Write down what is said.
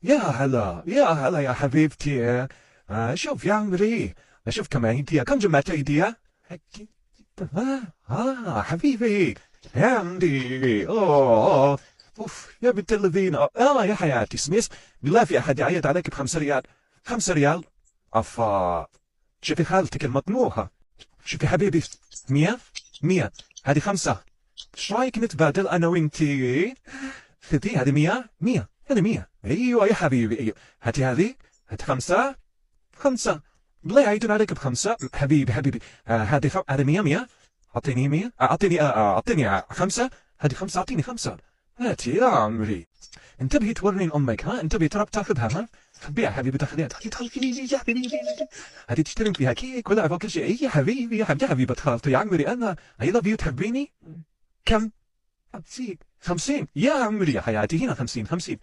يا هلا يا هلا يا حبيبتي. شوف يا عمري، شوف كم عيدية، كم جمعت عيدية؟ حبيبي يا عمري. اوف يا بنت الذين. يا حياتي سميس، بالله في احد يعيد عليك ب5 ريال؟ 5 ريال؟ افا. شوفي خالتك المطموحة. شوفي حبيبي، 100 100، هذه 5. ايش رايك نتبادل انا وانتي؟ خذي هذه 100 100، هذه 100. ايوه يا حبيبي، ايوه. هاتي هاتي 5 5. بالله يعيدون عليك ب5 حبيبي حبيبي. هذه 100 100. اعطيني 100، اعطيني 5. هذه 5، اعطيني 5. هاتي يا عمري. انتبهي تورين امك، انتبهي ترى بتاخذها. خبيها حبيبي، تاخذيها يا حبيبي. هذه تشترين فيها كيك ولعبه وكل شيء. اي يا حبيبي يا حبيبي، حبيبه خالتي يا عمري، انا اي لاف يو. تحبيني؟ كم؟ 50 50 يا عمري يا حياتي، هنا 50 50.